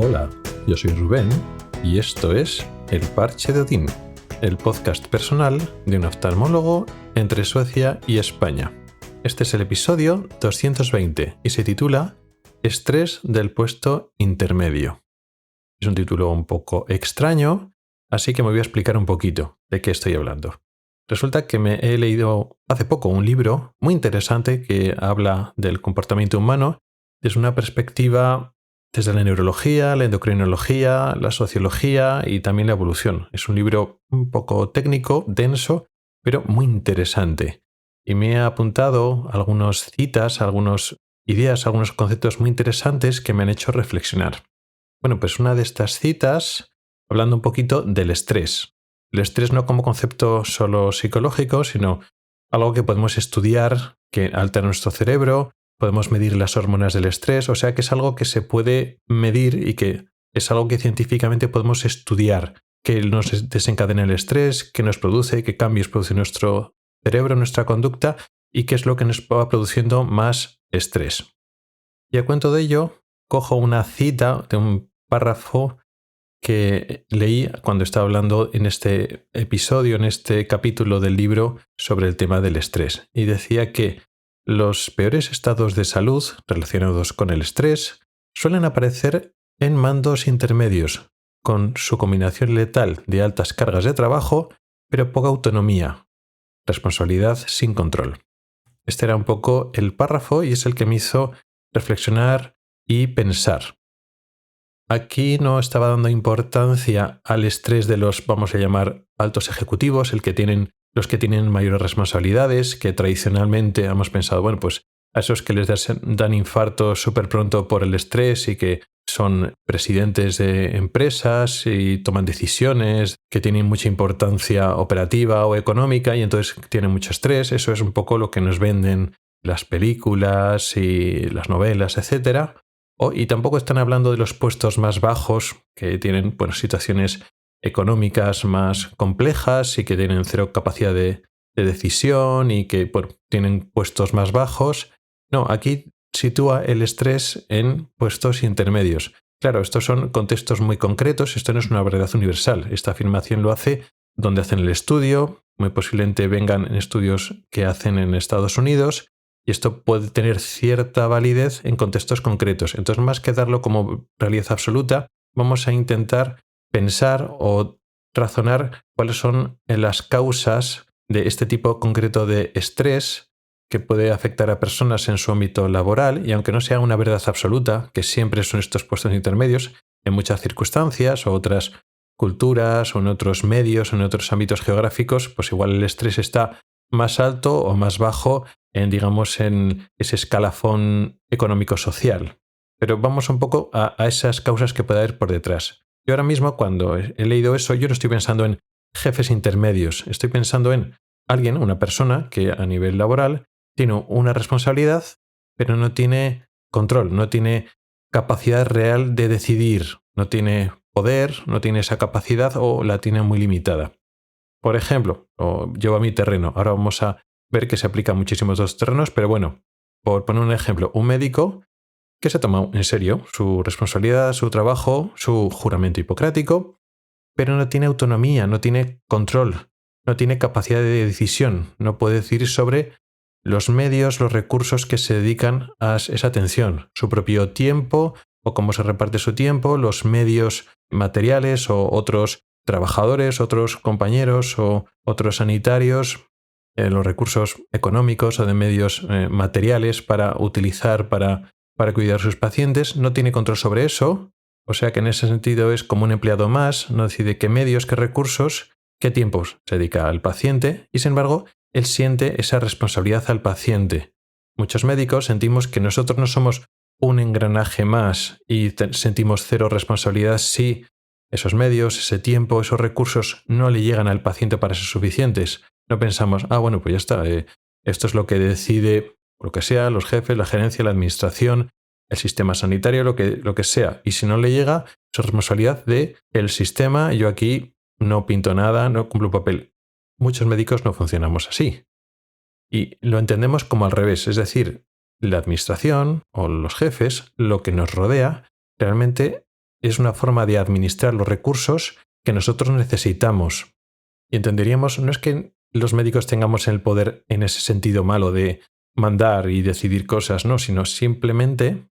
Hola, yo soy Rubén y esto es El Parche de Odín, el podcast personal de un oftalmólogo entre Suecia y España. Este es el episodio 220 y se titula Estrés del puesto intermedio. Es un título un poco extraño, así que me voy a explicar un poquito de qué estoy hablando. Resulta que me he leído hace poco un libro muy interesante que habla del comportamiento humano desde una perspectiva desde la neurología, la endocrinología, la sociología y también la evolución. Es un libro un poco técnico, denso, pero muy interesante. Y me he apuntado algunas citas, algunas ideas, algunos conceptos muy interesantes que me han hecho reflexionar. Bueno, pues una de estas citas, hablando un poquito del estrés. El estrés no como concepto solo psicológico, sino algo que podemos estudiar, que altera nuestro cerebro, podemos medir las hormonas del estrés, o sea que es algo que se puede medir y que es algo que científicamente podemos estudiar, que nos desencadena el estrés, qué nos produce, qué cambios produce nuestro cerebro, nuestra conducta y qué es lo que nos va produciendo más estrés. Y a cuento de ello, cojo una cita de un párrafo que leí cuando estaba hablando en este episodio, en este capítulo del libro sobre el tema del estrés. Y decía que los peores estados de salud relacionados con el estrés suelen aparecer en mandos intermedios, con su combinación letal de altas cargas de trabajo, pero poca autonomía, responsabilidad sin control. Este era un poco el párrafo y es el que me hizo reflexionar y pensar. Aquí no estaba dando importancia al estrés de los, vamos a llamar, altos ejecutivos, los que tienen mayores responsabilidades, que tradicionalmente hemos pensado, bueno, pues a esos que les dan infartos súper pronto por el estrés y que son presidentes de empresas y toman decisiones que tienen mucha importancia operativa o económica y entonces tienen mucho estrés. Eso es un poco lo que nos venden las películas y las novelas, etcétera. Y tampoco están hablando de los puestos más bajos, que tienen situaciones económicas más complejas y que tienen cero capacidad de decisión y que tienen puestos más bajos. No, aquí sitúa el estrés en puestos intermedios. Claro, estos son contextos muy concretos, esto no es una verdad universal. Esta afirmación lo hace donde hacen el estudio, muy posiblemente vengan en estudios que hacen en Estados Unidos, y esto puede tener cierta validez en contextos concretos. Entonces, más que darlo como realidad absoluta, vamos a intentar pensar o razonar cuáles son las causas de este tipo concreto de estrés que puede afectar a personas en su ámbito laboral, y aunque no sea una verdad absoluta, que siempre son estos puestos intermedios, en muchas circunstancias o otras culturas o en otros medios o en otros ámbitos geográficos, pues igual el estrés está más alto o más bajo en ese escalafón económico-social. Pero vamos un poco a esas causas que puede haber por detrás. Yo ahora mismo, cuando he leído eso, yo no estoy pensando en jefes intermedios, estoy pensando en alguien, una persona que a nivel laboral tiene una responsabilidad, pero no tiene control, no tiene capacidad real de decidir, no tiene poder, no tiene esa capacidad o la tiene muy limitada. Por ejemplo, llevo a mi terreno, ahora vamos a ver que se aplica a muchísimos de los terrenos, pero bueno, por poner un ejemplo, un médico que se toma en serio su responsabilidad, su trabajo, su juramento hipocrático, pero no tiene autonomía, no tiene control, no tiene capacidad de decisión, no puede decidir sobre los medios, los recursos que se dedican a esa atención, su propio tiempo o cómo se reparte su tiempo, los medios materiales o otros trabajadores, otros compañeros o otros sanitarios, los recursos económicos o de medios materiales para utilizar para cuidar a sus pacientes, no tiene control sobre eso, o sea que en ese sentido es como un empleado más, no decide qué medios, qué recursos, qué tiempos se dedica al paciente y sin embargo él siente esa responsabilidad al paciente. Muchos médicos sentimos que nosotros no somos un engranaje más y sentimos cero responsabilidad si esos medios, ese tiempo, esos recursos no le llegan al paciente para ser suficientes. No pensamos, bueno, pues ya está, esto es lo que decide, lo que sea, los jefes, la gerencia, la administración, el sistema sanitario, lo que sea. Y si no le llega, es responsabilidad del sistema. Yo aquí no pinto nada, no cumplo un papel. Muchos médicos no funcionamos así. Y lo entendemos como al revés, es decir, la administración o los jefes, lo que nos rodea, realmente es una forma de administrar los recursos que nosotros necesitamos. Y entenderíamos, no es que los médicos tengamos el poder en ese sentido malo de mandar y decidir cosas, no, sino simplemente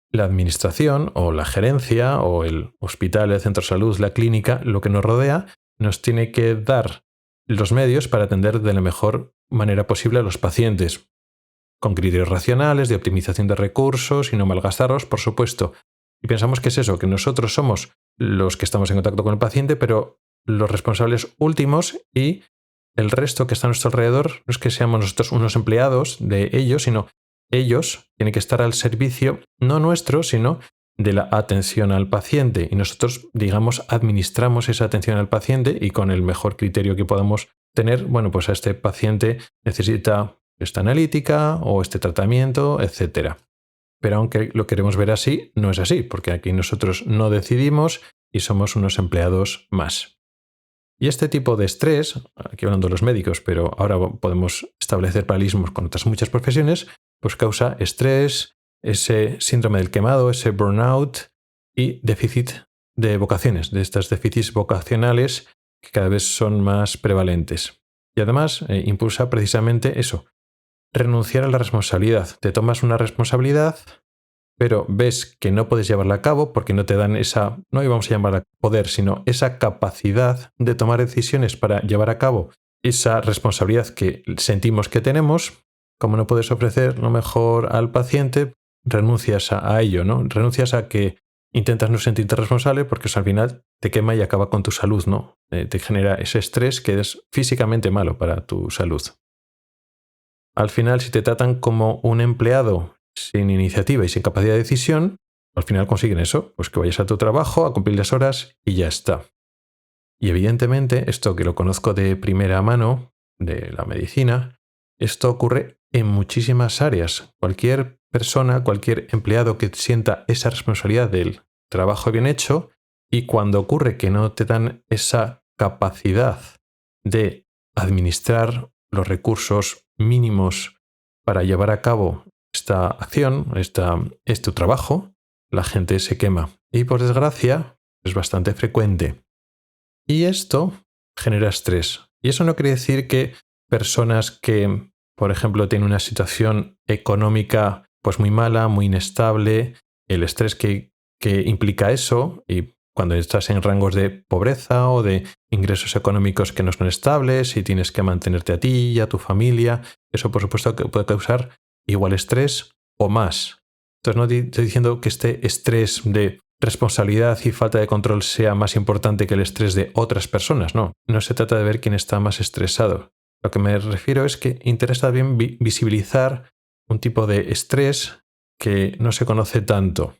la administración o la gerencia o el hospital, el centro de salud, la clínica, lo que nos rodea, nos tiene que dar los medios para atender de la mejor manera posible a los pacientes, con criterios racionales de optimización de recursos y no malgastarlos, por supuesto. Y pensamos que es eso, que nosotros somos los que estamos en contacto con el paciente, pero los responsables últimos, y el resto que está a nuestro alrededor no es que seamos nosotros unos empleados de ellos, sino ellos tienen que estar al servicio, no nuestro, sino de la atención al paciente. Y nosotros, digamos, administramos esa atención al paciente y con el mejor criterio que podamos tener, bueno, pues a este paciente necesita esta analítica o este tratamiento, etc. Pero aunque lo queremos ver así, no es así, porque aquí nosotros no decidimos y somos unos empleados más. Y este tipo de estrés, aquí hablando de los médicos, pero ahora podemos establecer paralelismos con otras muchas profesiones, pues causa estrés, ese síndrome del quemado, ese burnout y déficit de vocaciones, de estos déficits vocacionales que cada vez son más prevalentes. Y además impulsa precisamente eso, renunciar a la responsabilidad. Te tomas una responsabilidad, pero ves que no puedes llevarla a cabo porque no te dan esa, no íbamos a llamarla poder, sino esa capacidad de tomar decisiones para llevar a cabo esa responsabilidad que sentimos que tenemos. Como no puedes ofrecer lo mejor al paciente, renuncias a ello, ¿no? Renuncias a que intentas no sentirte responsable porque eso al final te quema y acaba con tu salud, ¿no? Te genera ese estrés que es físicamente malo para tu salud. Al final, si te tratan como un empleado sin iniciativa y sin capacidad de decisión, al final consiguen eso, pues que vayas a tu trabajo, a cumplir las horas y ya está. Y evidentemente, esto que lo conozco de primera mano, de la medicina, esto ocurre en muchísimas áreas. Cualquier persona, cualquier empleado que sienta esa responsabilidad del trabajo bien hecho, y cuando ocurre que no te dan esa capacidad de administrar los recursos mínimos para llevar a cabo esta acción, es tu trabajo, la gente se quema. Y por desgracia, es bastante frecuente. Y esto genera estrés. Y eso no quiere decir que personas que, por ejemplo, tienen una situación económica pues muy mala, muy inestable, el estrés que implica eso, y cuando estás en rangos de pobreza o de ingresos económicos que no son estables y tienes que mantenerte a ti y a tu familia, eso por supuesto que puede causar igual estrés o más. Entonces no estoy diciendo que este estrés de responsabilidad y falta de control sea más importante que el estrés de otras personas, no. No se trata de ver quién está más estresado. Lo que me refiero es que interesa bien visibilizar un tipo de estrés que no se conoce tanto.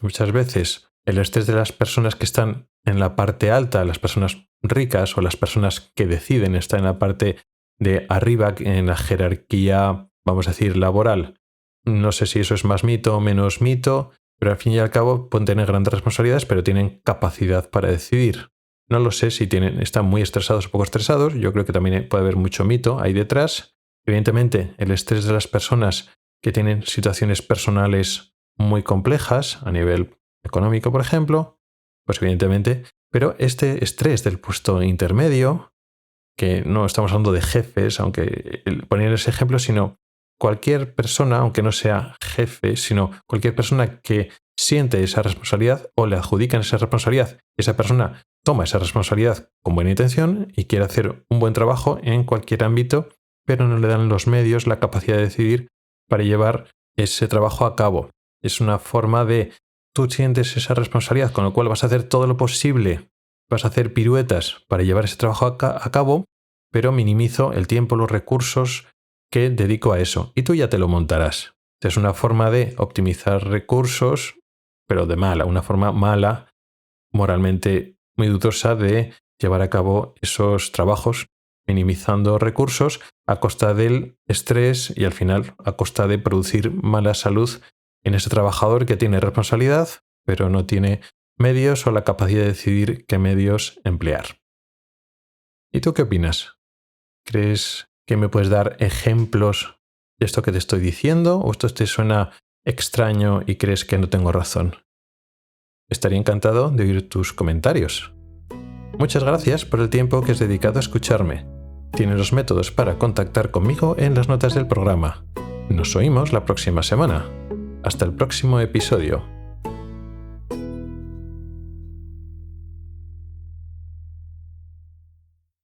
Muchas veces el estrés de las personas que están en la parte alta, las personas ricas o las personas que deciden estar en la parte de arriba en la jerarquía, vamos a decir, laboral. No sé si eso es más mito o menos mito, pero al fin y al cabo pueden tener grandes responsabilidades, pero tienen capacidad para decidir. No lo sé si están muy estresados o poco estresados, yo creo que también puede haber mucho mito ahí detrás. Evidentemente, el estrés de las personas que tienen situaciones personales muy complejas a nivel económico, por ejemplo, pues evidentemente, pero este estrés del puesto intermedio, que no estamos hablando de jefes, aunque poner ese ejemplo, sino cualquier persona, aunque no sea jefe, sino cualquier persona que siente esa responsabilidad o le adjudican esa responsabilidad, esa persona toma esa responsabilidad con buena intención y quiere hacer un buen trabajo en cualquier ámbito, pero no le dan los medios, la capacidad de decidir para llevar ese trabajo a cabo. Es una forma de tú sientes esa responsabilidad, con lo cual vas a hacer todo lo posible, vas a hacer piruetas para llevar ese trabajo a cabo, pero minimizo el tiempo, los recursos que dedico a eso. Y tú ya te lo montarás. Es una forma de optimizar recursos, pero de mala, una forma mala, moralmente muy dudosa de llevar a cabo esos trabajos, minimizando recursos a costa del estrés y al final a costa de producir mala salud en ese trabajador que tiene responsabilidad, pero no tiene medios o la capacidad de decidir qué medios emplear. ¿Y tú qué opinas? ¿Crees que me puedes dar ejemplos de esto que te estoy diciendo? ¿O esto te suena extraño y crees que no tengo razón? Estaría encantado de oír tus comentarios. Muchas gracias por el tiempo que has dedicado a escucharme. Tienes los métodos para contactar conmigo en las notas del programa. Nos oímos la próxima semana. Hasta el próximo episodio.